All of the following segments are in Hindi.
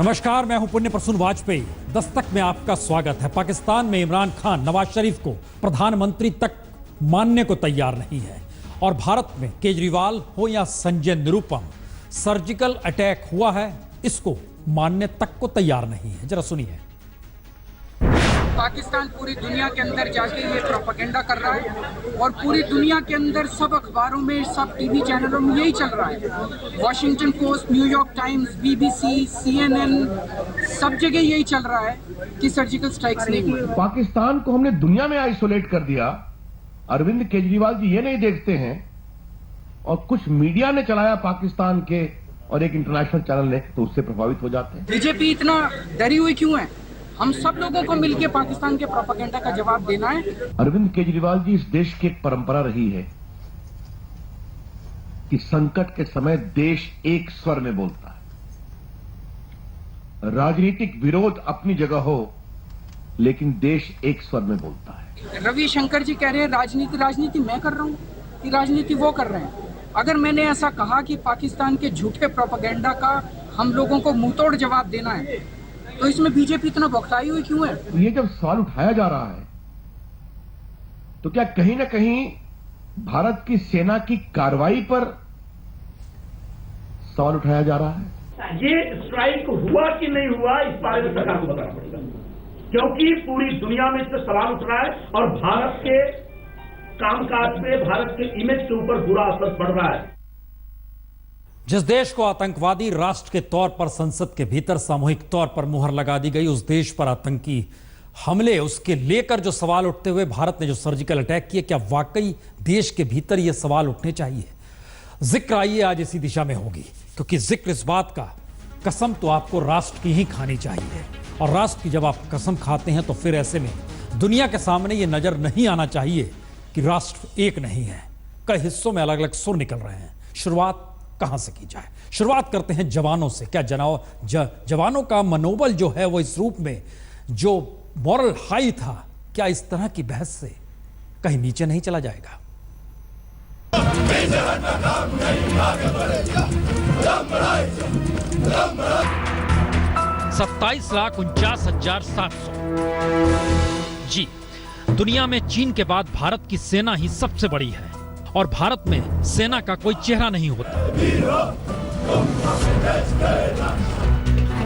नमस्कार, मैं हूं पुण्य प्रसून वाजपेयी। दस्तक में आपका स्वागत है। पाकिस्तान में इमरान खान नवाज शरीफ को प्रधानमंत्री तक मानने को तैयार नहीं है और भारत में केजरीवाल हो या संजय निरुपम, सर्जिकल अटैक हुआ है इसको मानने तक को तैयार नहीं है। जरा सुनिए। पाकिस्तान पूरी दुनिया के अंदर जाके ये प्रोपेगेंडा कर रहा है और पूरी दुनिया के अंदर सब अखबारों में, सब टीवी चैनलों में यही चल रहा है। Washington post, New York times, BBC, CNN, सब जगह यही चल रहा है कि सर्जिकल स्ट्राइक्स नहीं हुए। पाकिस्तान को हमने दुनिया में आइसोलेट कर दिया। अरविंद केजरीवाल जी ये नहीं देखते हैं और कुछ मीडिया ने चलाया पाकिस्तान के और एक इंटरनेशनल चैनल ने, तो उससे प्रभावित हो जाते हैं। बीजेपी इतना डरी हुई क्यों है? हम सब लोगों को मिलकर पाकिस्तान के प्रोपेगेंडा का जवाब देना है। अरविंद केजरीवाल जी, इस देश की एक परंपरा रही है कि संकट के समय देश एक स्वर में बोलता है। राजनीतिक विरोध अपनी जगह हो, लेकिन देश एक स्वर में बोलता है। रविशंकर जी कह रहे हैं राजनीति मैं कर रहा हूं कि राजनीति वो कर रहे हैं। अगर मैंने ऐसा कहा कि पाकिस्तान के झूठे प्रोपेगेंडा का हम लोगों को मुंहतोड़ जवाब देना है, तो इसमें बीजेपी इतना बौखलाई हुई क्यों है? ये जब सवाल उठाया जा रहा है तो क्या कहीं ना कहीं भारत की सेना की कार्रवाई पर सवाल उठाया जा रहा है? ये स्ट्राइक हुआ कि नहीं हुआ, इस बारे में सरकार को बताना पड़ेगा, क्योंकि पूरी दुनिया में इस पर सवाल उठ रहा है और भारत के कामकाज पे, भारत के इमेज के ऊपर बुरा असर पड़ रहा है। जिस देश को आतंकवादी राष्ट्र के तौर पर संसद के भीतर सामूहिक तौर पर मुहर लगा दी गई, उस देश पर आतंकी हमले, उसके लेकर जो सवाल उठते हुए भारत ने जो सर्जिकल अटैक किए, क्या वाकई देश के भीतर ये सवाल उठने चाहिए? जिक्र आइए आज इसी दिशा में होगी, क्योंकि जिक्र इस बात का, कसम तो आपको राष्ट्र की ही खानी चाहिए और राष्ट्र की जब आप कसम खाते हैं तो फिर ऐसे में दुनिया के सामने ये नजर नहीं आना चाहिए कि राष्ट्र एक नहीं है, कई हिस्सों में अलग अलग सुर निकल रहे हैं। शुरुआत कहां से की जाए? शुरुआत करते हैं जवानों से। क्या जवानों का मनोबल जो है वो इस रूप में जो मॉरल हाई था, क्या इस तरह की बहस से कहीं नीचे नहीं चला जाएगा? 27,49,700। जी, दुनिया में चीन के बाद भारत की सेना ही सबसे बड़ी है और भारत में सेना का कोई चेहरा नहीं होता।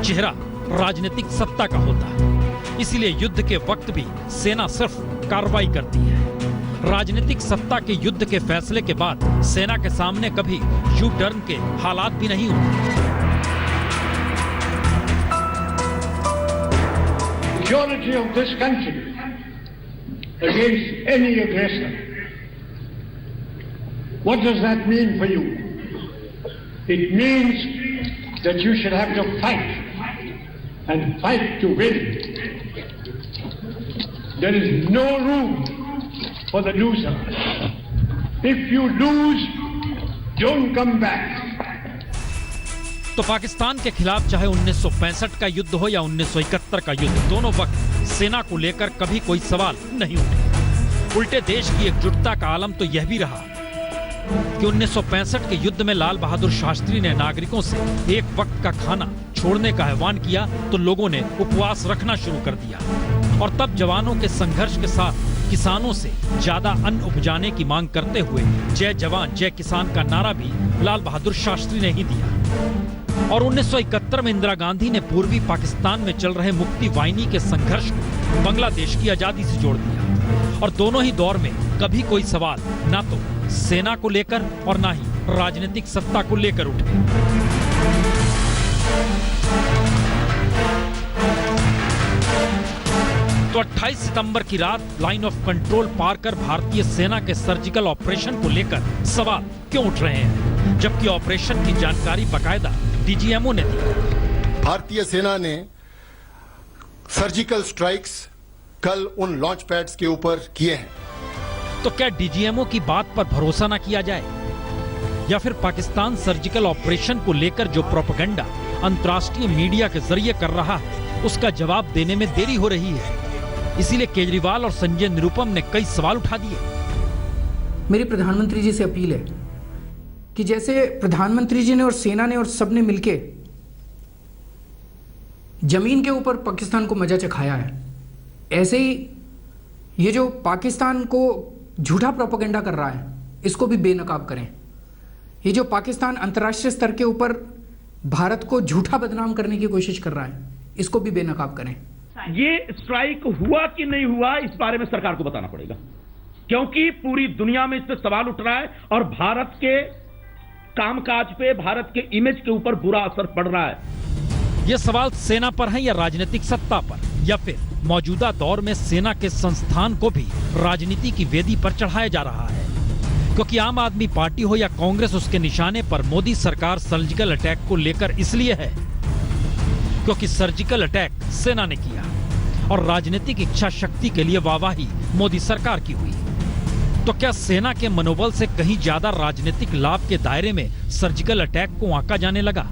चेहरा राजनीतिक सत्ता का होता है, इसीलिए युद्ध के वक्त भी सेना सिर्फ कार्रवाई करती है। राजनीतिक सत्ता के युद्ध के फैसले के बाद सेना के सामने कभी यू टर्न के हालात भी नहीं होते। Security of this country against any aggressor. What does that mean for you? It means that you should have to fight and fight to win. There is no room for the loser. If you lose, don't come back. तो पाकिस्तान के खिलाफ चाहे 1965 का युद्ध हो या 1971 का युद्ध, दोनों वक्त सेना को लेकर कभी कोई सवाल नहीं उठे। उल्टे देश की एकजुटता का आलम तो यह भी रहा कि 1965 के युद्ध में लाल बहादुर शास्त्री ने नागरिकों से एक वक्त का खाना छोड़ने का आह्वान किया तो लोगों ने उपवास रखना शुरू कर दिया और तब जवानों के संघर्ष के साथ किसानों से ज्यादा अन्न उपजाने की मांग करते हुए जय जवान जय किसान का नारा भी लाल बहादुर शास्त्री ने ही दिया। और 1971 में इंदिरा गांधी ने पूर्वी पाकिस्तान में चल रहे मुक्ति वाहिनी के संघर्ष को बांग्लादेश की आजादी से जोड़ दिया और दोनों ही दौर में कभी कोई सवाल ना तो सेना को लेकर और ना ही राजनीतिक सत्ता को लेकर उठे। तो 28 सितंबर की रात लाइन ऑफ कंट्रोल पार कर भारतीय सेना के सर्जिकल ऑपरेशन को लेकर सवाल क्यों उठ रहे हैं, जबकि ऑपरेशन की जानकारी बकायदा डीजीएमओ ने दी। भारतीय सेना ने सर्जिकल स्ट्राइक्स कल उन लॉन्च पैड्स के ऊपर किए हैं। तो क्या डीजीएमओ की बात पर भरोसा ना किया जाए, या फिर पाकिस्तान सर्जिकल ऑपरेशन को लेकर जो प्रोपेगेंडा अंतर्राष्ट्रीय मीडिया के जरिए कर रहा है उसका जवाब देने में देरी हो रही है? इसीलिए केजरीवाल और संजय निरुपम ने कई सवाल उठा दिए। मेरी प्रधानमंत्री जी से अपील है कि जैसे प्रधानमंत्री जी ने और सेना ने और सबने मिलके ज़मीन के ऊपर पाकिस्तान को मजा चखाया है, ऐसे ही ये जो पाकिस्तान को झूठा प्रोपेगेंडा कर रहा है, इसको भी बेनकाब करें। ये जो पाकिस्तान अंतर्राष्ट्रीय स्तर के ऊपर भारत को झूठा बदनाम करने की कोशिश कर रहा है, इसको भी बेनकाब करें। ये स्ट्राइक हुआ कि नहीं हुआ, इस बारे में सरकार को बताना पड़ेगा, क्योंकि पूरी दुनिया में इस पर सवाल उठ रहा है और भारत के कामकाज पे, भारत के इमेज के ऊपर बुरा असर पड़ रहा है। ये सवाल सेना पर है या राजनीतिक सत्ता पर, या फिर मौजूदा दौर में सेना के संस्थान को भी राजनीति की वेदी पर चढ़ाया जा रहा है? क्योंकि आम आदमी पार्टी हो या कांग्रेस, उसके निशाने पर मोदी सरकार सर्जिकल अटैक को लेकर इसलिए है क्योंकि सर्जिकल अटैक सेना ने किया और राजनीतिक इच्छा शक्ति के लिए वाहवाही मोदी सरकार की हुई। तो क्या सेना के मनोबल से कहीं ज्यादा राजनीतिक लाभ के दायरे में सर्जिकल अटैक को आंका जाने लगा,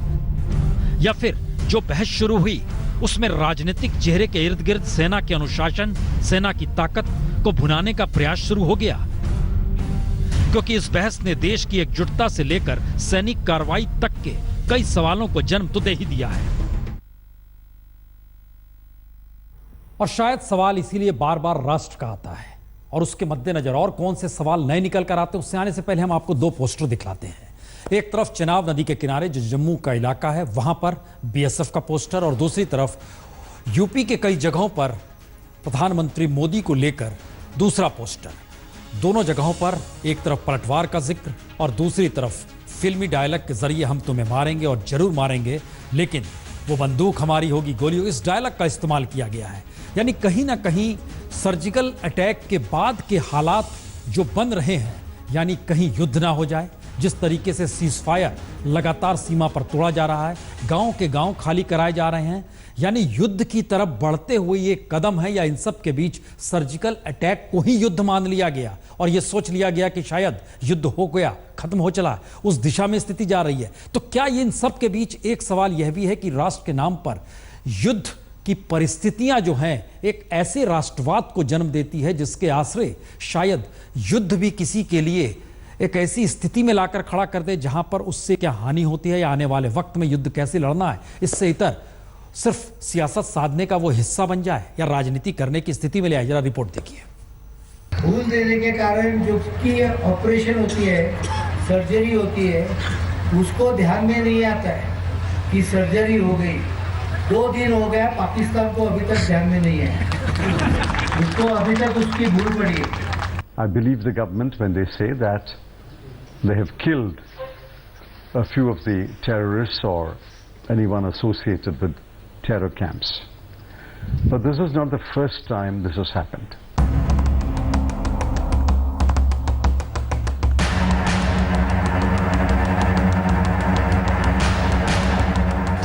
या फिर जो बहस शुरू हुई उसमें राजनीतिक चेहरे के इर्द गिर्द सेना के अनुशासन, सेना की ताकत को भुनाने का प्रयास शुरू हो गया? क्योंकि इस बहस ने देश की एकजुटता से लेकर सैनिक कार्रवाई तक के कई सवालों को जन्म तो दे ही दिया है। और शायद सवाल इसीलिए बार बार राष्ट्र का आता है, और उसके मद्देनजर और कौन से सवाल नए निकल कर आते हैं, उससे आने से पहले हम आपको दो पोस्टर दिखलाते हैं। एक तरफ चिनाब नदी के किनारे जो जम्मू का इलाका है, वहां पर बीएसएफ का पोस्टर, और दूसरी तरफ यूपी के कई जगहों पर प्रधानमंत्री मोदी को लेकर दूसरा पोस्टर। दोनों जगहों पर एक तरफ पलटवार का जिक्र और दूसरी तरफ फिल्मी डायलॉग के जरिए हम तुम्हें मारेंगे और जरूर मारेंगे, लेकिन वो बंदूक हमारी होगी, गोली होगी, इस डायलॉग का इस्तेमाल किया गया है। यानी कहीं ना कहीं सर्जिकल अटैक के बाद के हालात जो बन रहे हैं, यानी कहीं युद्ध ना हो जाए। जिस तरीके से सीजफायर लगातार सीमा पर तोड़ा जा रहा है, गांव के गांव खाली कराए जा रहे हैं, यानी युद्ध की तरफ बढ़ते हुए ये कदम है, या इन सब के बीच सर्जिकल अटैक को ही युद्ध मान लिया गया और ये सोच लिया गया कि शायद युद्ध हो गया, खत्म हो चला, उस दिशा में स्थिति जा रही है। तो क्या इन सब के बीच एक सवाल यह भी है कि राष्ट्र के नाम पर युद्ध की परिस्थितियां जो हैं एक ऐसे राष्ट्रवाद को जन्म देती है जिसके आश्रय शायद युद्ध भी किसी के लिए एक ऐसी स्थिति में लाकर खड़ा कर दे जहां पर उससे क्या हानि होती है या आने वाले वक्त में युद्ध कैसे लड़ना है, इससे इतर सिर्फ सियासत साधने का वो हिस्सा बन जाए या राजनीति करने की स्थिति में ले आए। जरा रिपोर्ट देखिए। घूस देने के कारण जो की ऑपरेशन होती है, सर्जरी होती है, उसको ध्यान में नहीं आता है कि सर्जरी हो गई। 2 दिन हो गया, पाकिस्तान को अभी तक ध्यान में नहीं है, उसको अभी तक उसकी भूल पड़ी है। I believe the government when they say that they have killed a few of the terrorists or anyone associated with terror camps. But this is not the first time this has happened.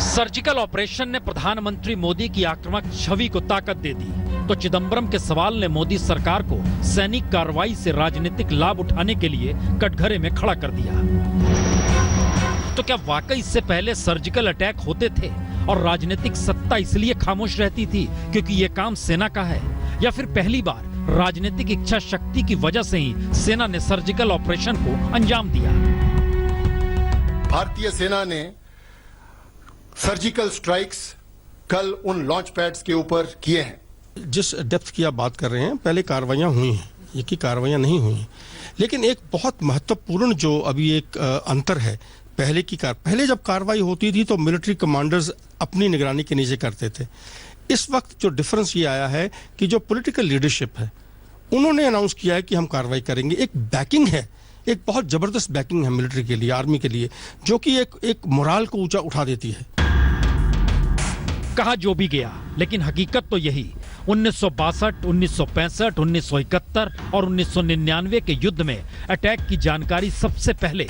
Surgical operation ने प्रधानमंत्री मोदी की आक्रामक छवि को ताकत दे दी, तो चिदंबरम के सवाल ने मोदी सरकार को सैनिक कार्रवाई से राजनीतिक लाभ उठाने के लिए कटघरे में खड़ा कर दिया। तो क्या वाकई इससे पहले सर्जिकल अटैक होते थे और राजनीतिक सत्ता इसलिए खामोश रहती थी क्योंकि ये काम सेना का है, या फिर पहली बार राजनीतिक इच्छा शक्ति की वजह से ही सेना ने सर्जिकल ऑपरेशन को अंजाम दिया? भारतीय सेना ने सर्जिकल स्ट्राइक्स कल उन लॉन्च पैड्स के ऊपर किए हैं। जिस डेप्थ की आप बात कर रहे हैं, पहले कार्रवाइयां हुई हैं, ये की कार्रवाइयां नहीं हुई, लेकिन एक बहुत महत्वपूर्ण जो अभी एक अंतर है, पहले जब कार्रवाई होती थी तो मिलिट्री कमांडर्स अपनी निगरानी के नीचे करते थे। इस वक्त जो डिफरेंस ये आया है कि जो पॉलिटिकल लीडरशिप है उन्होंने अनाउंस किया है कि हम कार्रवाई करेंगे। एक बैकिंग है, एक बहुत जबरदस्त बैकिंग है मिलिट्री के लिए, आर्मी के लिए, जो कि एक मोराल को ऊंचा उठा देती है। कहा जो भी गया, लेकिन हकीकत तो यही, 1962, 1965, 1971 और 1999 के युद्ध में अटैक की जानकारी सबसे पहले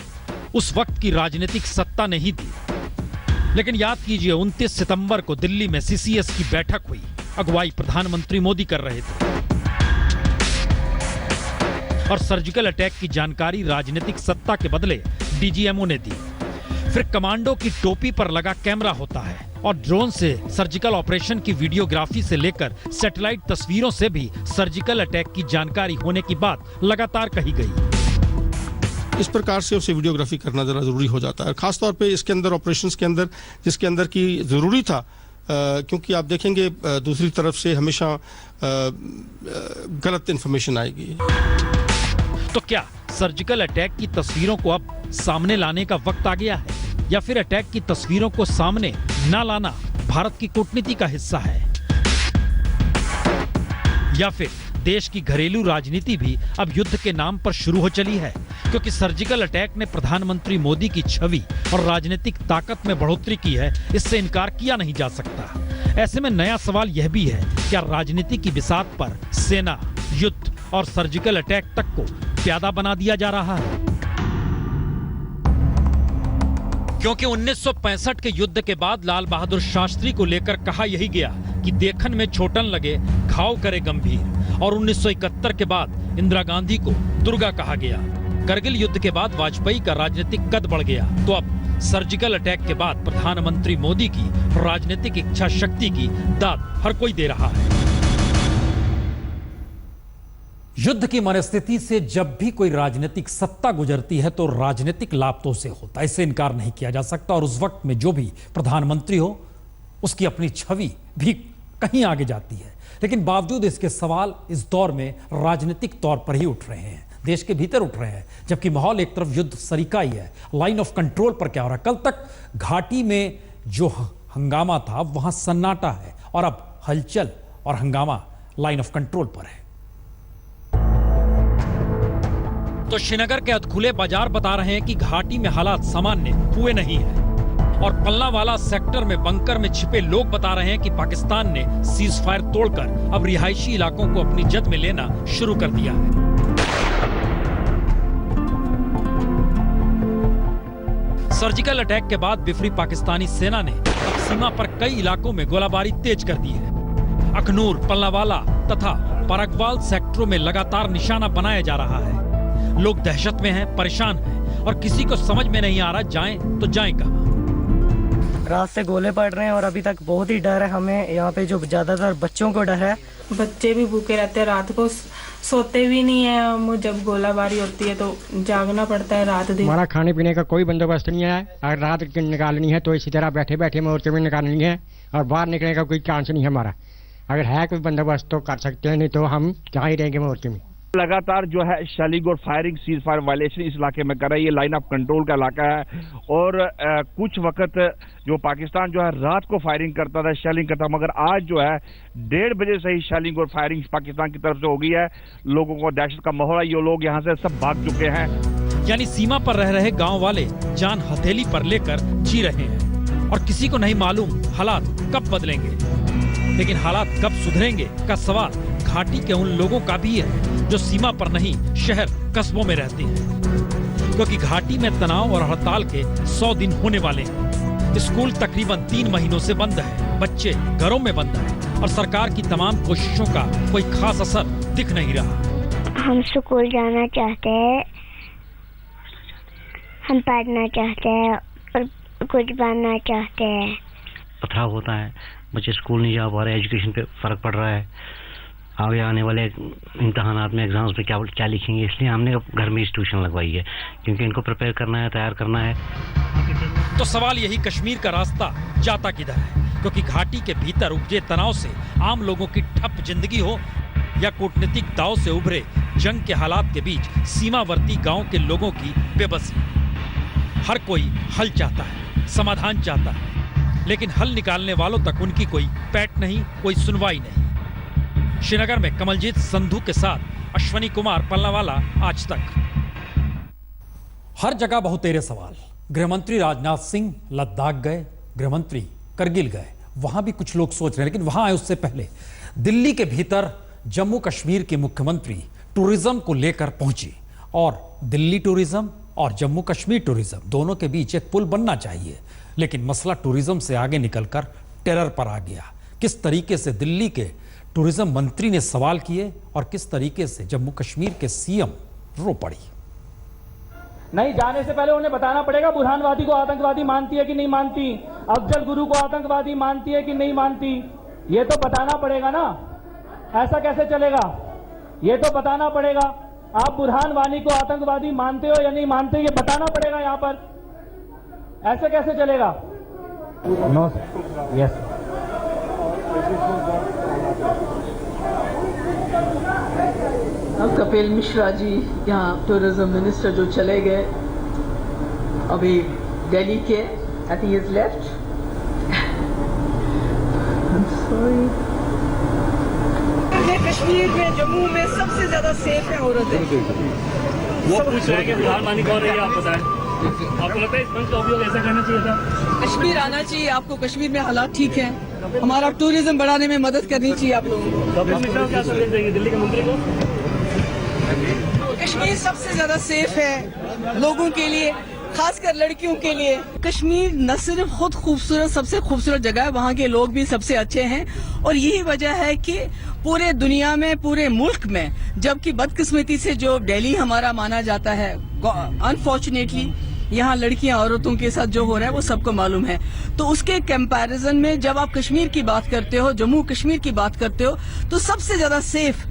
उस वक्त की राजनीतिक सत्ता ने ही दी। लेकिन याद कीजिए, 29 सितंबर को दिल्ली में सीसीएस की बैठक हुई, अगुवाई प्रधानमंत्री मोदी कर रहे थे, और सर्जिकल अटैक की जानकारी राजनीतिक सत्ता के बदले डीजीएमओ ने दी। फिर कमांडो की टोपी पर लगा कैमरा होता है और ड्रोन से सर्जिकल ऑपरेशन की वीडियोग्राफी से लेकर सैटेलाइट तस्वीरों से भी सर्जिकल अटैक की जानकारी होने की बात लगातार कही गई। इस प्रकार से उसे वीडियोग्राफी करना जरा जरूरी हो जाता है, खासतौर पे इसके अंदर ऑपरेशंस के अंदर जिसके अंदर की जरूरी था क्योंकि आप देखेंगे दूसरी तरफ से हमेशा गलत इन्फॉर्मेशन आएगी। तो क्या सर्जिकल अटैक की तस्वीरों को अब सामने लाने का वक्त आ गया है, या फिर अटैक की तस्वीरों को सामने न लाना भारत की कूटनीति का हिस्सा है, या फिर देश की घरेलू राजनीति भी अब युद्ध के नाम पर शुरू हो चली है, क्योंकि सर्जिकल अटैक ने प्रधानमंत्री मोदी की छवि और राजनीतिक ताकत में बढ़ोतरी की है, इससे इनकार किया नहीं जा सकता। ऐसे में नया सवाल यह भी है, क्या राजनीति की बिसात पर सेना, युद्ध और सर्जिकल अटैक तक को प्यादा बना दिया जा रहा है? क्योंकि 1965 के युद्ध के बाद लाल बहादुर शास्त्री को लेकर कहा यही गया कि देखन में छोटन लगे, घाव करे गंभीर, और 1971 के बाद इंदिरा गांधी को दुर्गा कहा गया। करगिल युद्ध के बाद वाजपेयी का राजनीतिक कद बढ़ गया, तो अब सर्जिकल अटैक के बाद प्रधानमंत्री मोदी की राजनीतिक इच्छा शक्ति की दाद हर कोई दे रहा है। युद्ध की मनस्थिति से जब भी कोई राजनीतिक सत्ता गुजरती है तो राजनीतिक लाभ तो उसे होता है, इससे इनकार नहीं किया जा सकता। और उस वक्त में जो भी प्रधानमंत्री हो उसकी अपनी छवि भी कहीं आगे जाती है, लेकिन बावजूद इसके सवाल इस दौर में राजनीतिक तौर पर ही उठ रहे हैं, देश के भीतर उठ रहे हैं, जबकि माहौल एक तरफ युद्ध सरीका ही है। लाइन ऑफ कंट्रोल पर क्या हो रहा है? कल तक घाटी में जो हंगामा था वहां सन्नाटा है, और अब हलचल और हंगामा लाइन ऑफ कंट्रोल पर है। तो श्रीनगर के अधखुले बाजार बता रहे हैं कि घाटी में हालात सामान्य हुए नहीं हैं, और पल्लावाला सेक्टर में बंकर में छिपे लोग बता रहे हैं कि पाकिस्तान ने सीज फायर तोड़कर अब रिहायशी इलाकों को अपनी जद में लेना शुरू कर दिया है। सर्जिकल अटैक के बाद बिफरी पाकिस्तानी सेना ने अब सीमा पर कई इलाकों में गोलाबारी तेज कर दी है। अखनूर, पल्लावाला तथा परगवाल सेक्टरों में लगातार निशाना बनाया जा रहा है। लोग दहशत में हैं, परेशान हैं, और किसी को समझ में नहीं आ रहा जाएं तो जाएं कहां। रात से गोले पड़ रहे हैं और अभी तक बहुत ही डर है हमें। यहाँ पे जो ज्यादातर बच्चों को डर है, बच्चे भी भूखे रहते हैं, रात को सोते भी नहीं है हम। जब गोलाबारी होती है तो जागना पड़ता है रात दिन। हमारा खाने पीने का कोई बंदोबस्त नहीं है, अगर रात निकालनी है तो इसी तरह बैठे बैठे मोर्चे में निकालनी है, और बाहर निकलने का कोई चांस नहीं है हमारा। अगर है कोई बंदोबस्त तो कर सकते हैं, नहीं तो हम जहाँ ही रहेंगे मोर्चे में। लगातार जो है शेलिंग और फायरिंग, सीज फायर वायलेशन इस इलाके में कर रहा है। ये लाइन ऑफ कंट्रोल का इलाका है, और कुछ वक्त जो पाकिस्तान जो है रात को फायरिंग करता था, शेलिंग करता, मगर आज जो है 1:30 बजे से ही शेलिंग और फायरिंग पाकिस्तान की तरफ से हो गई है। लोगों को दहशत का माहौल है, ये लोग यहाँ से सब भाग चुके हैं। यानी सीमा पर रह रहे गांव वाले जान हथेली पर लेकर जी रहे हैं, और किसी को नहीं मालूम हालात कब बदलेंगे। लेकिन हालात कब सुधरेंगे का सवाल घाटी के उन लोगों का भी है जो सीमा पर नहीं, शहर कस्बों में रहते हैं, क्योंकि घाटी में तनाव और हड़ताल के 100 दिन होने वाले हैं। स्कूल तकरीबन 3 महीनों से बंद है, बच्चे घरों में बंद हैं, और सरकार की तमाम कोशिशों का कोई खास असर दिख नहीं रहा। हम स्कूल जाना चाहते हैं, हम पढ़ना चाहते हैं और कुछ बनना चाहते हैं। पथराव होता है, बच्चे स्कूल नहीं जा पा रहे, एजुकेशन पे फर्क पड़ रहा है। आगे आने वाले इम्तहानात में, एग्जाम्स में क्या लिखेंगे, इसलिए हमने घर में ट्यूशन लगवाई है, क्योंकि इनको प्रिपेयर करना है, तैयार करना है। तो सवाल यही, कश्मीर का रास्ता जाता किधर है? क्योंकि घाटी के भीतर उपजे तनाव से आम लोगों की ठप जिंदगी हो, या कूटनीतिक दाव से उभरे जंग के हालात के बीच सीमावर्ती गांव के लोगों की बेबसी। हर कोई हल चाहता है, समाधान चाहता है, लेकिन हल निकालने वालों तक उनकी कोई पैठ नहीं, कोई सुनवाई नहीं। श्रीनगर में कमलजीत संधू के साथ अश्वनी कुमार, पल्लावाला, आज तक। हर जगह बहुतेरे सवाल। गृहमंत्री राजनाथ सिंह लद्दाख गए, गृहमंत्री करगिल गए, वहां भी कुछ लोग सोच रहे हैं, लेकिन वहां आए उससे पहले दिल्ली के भीतर जम्मू कश्मीर के मुख्यमंत्री टूरिज्म को लेकर पहुंची, और दिल्ली टूरिज्म और जम्मू कश्मीर टूरिज्म दोनों के बीच एक पुल बनना चाहिए, लेकिन मसला टूरिज्म से आगे निकलकर टेरर पर आ गया। किस तरीके से दिल्ली के टूरिज्म मंत्री ने सवाल किए और किस तरीके से जम्मू कश्मीर के सीएम रो पड़ी। नहीं, जाने से पहले उन्हें बताना पड़ेगा बुरहान वादी को आतंकवादी मानती है कि नहीं मानती, अफजल गुरु को आतंकवादी मानती है कि नहीं मानती, ये तो बताना पड़ेगा ना। ऐसा कैसे चलेगा? ये तो बताना पड़ेगा। आप बुरहान वानी को आतंकवादी मानते हो या नहीं मानते, ये बताना पड़ेगा यहाँ पर। ऐसे कैसे चलेगा? No, yes. कपिल मिश्रा जी यहाँ टूरिज्म मिनिस्टर जो चले गए अभी दिल्ली के, I think is left. Kashmir में, जम्मू में सबसे ज्यादा सेफ है औरतें। वो पूछ रहे हैं कि प्रधानमंत्री कौन है, आप बताएं। आपको लगता है इस मंच का उपयोग ऐसा करना चाहिए था? कश्मीर आना चाहिए आपको, कश्मीर में हालात ठीक है, हमारा टूरिज्म बढ़ाने में मदद करनी चाहिए आप लोगों को। क्या संदेश देंगे दिल्ली के मंत्री को? कश्मीर सबसे ज्यादा सेफ है लोगों के लिए, खासकर लड़कियों के लिए। कश्मीर न सिर्फ खुद खूबसूरत, सबसे खूबसूरत जगह है, वहाँ के लोग भी सबसे अच्छे हैं और यही वजह है कि पूरे दुनिया में, पूरे मुल्क में, जबकि बदकिस्मती से जो दिल्ली हमारा माना जाता है, अनफॉर्चुनेटली यहाँ लड़कियां औरतों के साथ जो हो रहा है वो सबको मालूम है। तो उसके कंपैरिजन में जब आप कश्मीर की बात करते हो, जम्मू कश्मीर की बात करते हो, तो सबसे ज्यादा सेफ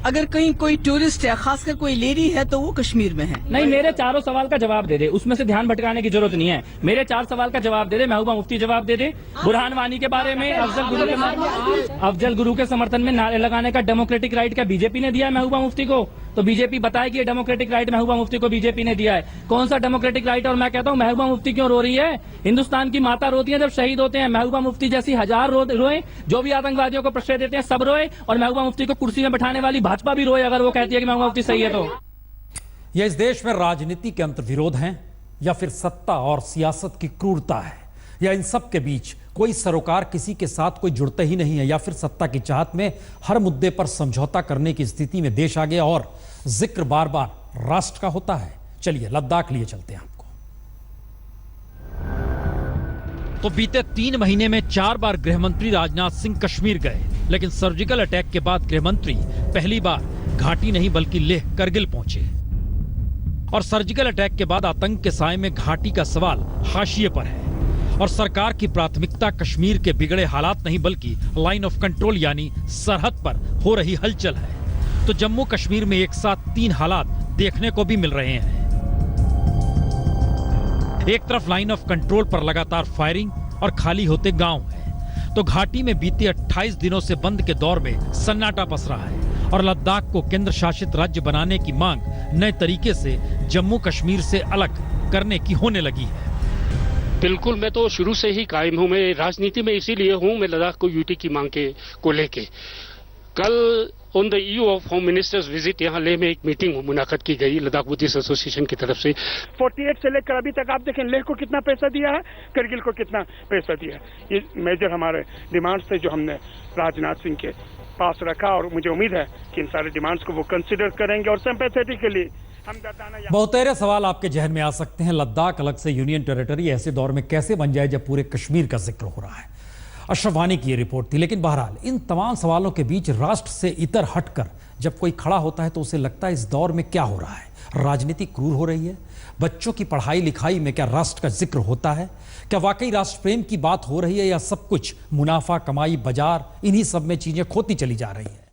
अगर कहीं कोई टूरिस्ट है, खासकर कोई लेडी है, तो वो कश्मीर में है। नहीं, मेरे चारों सवाल का जवाब दे दे, उसमें से ध्यान भटकाने की जरूरत नहीं है। मेरे 4 सवाल का जवाब दे दे, महबूबा मुफ्ती जवाब दे दे। बुरहान वानी के बारे में, अफजल गुरु के समर्थन में नारे लगाने का डेमोक्रेटिक राइट क्या बीजेपी ने दिया है महबूबा मुफ्ती को? तो बीजेपी बताए कि ये डेमोक्रेटिक राइट महबूबा मुफ्ती को बीजेपी ने दिया है। कौन सा डेमोक्रेटिक राइट? और मैं कहता हूँ महबूबा मुफ्ती क्यों रो रही है? हिंदुस्तान की माता रोती है जब शहीद होते हैं। महबूबा मुफ्ती जैसी हजार रोए, जो भी आतंकवादियों को प्रश्रय देते हैं सब रोए, और महबूबा मुफ्ती को कुर्सी में बैठाने वाली भाजपा भी रोए अगर वो कहती है कि महबूबा मुफ्ती सही है। तो यह इस देश में राजनीति के अंतर्विरोध हैं या फिर सत्ता और सियासत की क्रूरता है, या इन सब के बीच कोई सरोकार किसी के साथ कोई जुड़ते ही नहीं है, या फिर सत्ता की चाहत में हर मुद्दे पर समझौता करने की स्थिति में देश आ गया और जिक्र बार बार राष्ट्र का होता है। चलिए लद्दाख लिए चलते हैं आपको। तो बीते 3 महीने में 4 बार गृहमंत्री राजनाथ सिंह कश्मीर गए, लेकिन सर्जिकल अटैक के बाद गृहमंत्री पहली बार घाटी नहीं बल्कि लेह करगिल पहुंचे। और सर्जिकल अटैक के बाद आतंक के साए में घाटी का सवाल हाशिए पर है और सरकार की प्राथमिकता कश्मीर के बिगड़े हालात नहीं बल्कि लाइन ऑफ कंट्रोल यानी सरहद पर हो रही हलचल है। तो जम्मू कश्मीर में एक साथ 3 हालात देखने को भी मिल रहे हैं। एक तरफ लाइन ऑफ कंट्रोल पर लगातार फायरिंग और खाली होते गांव हैं, तो घाटी में बीते 28 दिनों से बंद के दौर में सन्नाटा पसरा है और लद्दाख को केंद्र शासित राज्य बनाने की मांग नए तरीके से जम्मू कश्मीर से अलग करने की होने लगी है। बिल्कुल, मैं तो शुरू से ही कायम हूँ, मैं राजनीति में इसीलिए हूँ, मैं लद्दाख को यूटी की मांग को लेके कल on the eve of home ministers visit यहाँ लेह में एक मीटिंग मुनाकद की गई लद्दाख बुद्धिस्ट एसोसिएशन की तरफ से। 48 से लेकर अभी तक आप देखें लेह को कितना पैसा दिया है, करगिल को कितना पैसा दिया है। ये मेजर हमारे डिमांड्स थे जो हमने राजनाथ सिंह के पास रखा और मुझे उम्मीद है कि इन सारे डिमांड्स को वो कंसिडर करेंगे और सिंपैथेटिकली बहुतेरे सवाल आपके जहन में आ सकते हैं। लद्दाख अलग से यूनियन टेरिटरी ऐसे दौर में कैसे बन जाए जब पूरे कश्मीर का जिक्र हो रहा है? अशरफ वानी की ये रिपोर्ट थी। लेकिन बहरहाल इन तमाम सवालों के बीच राष्ट्र से इतर हटकर जब कोई खड़ा होता है तो उसे लगता है इस दौर में क्या हो रहा है? राजनीति क्रूर हो रही है? बच्चों की पढ़ाई लिखाई में क्या राष्ट्र का जिक्र होता है? क्या वाकई राष्ट्र प्रेम की बात हो रही है, या सब कुछ मुनाफा कमाई बाजार इन्हीं सब में चीजें खोती चली जा रही है?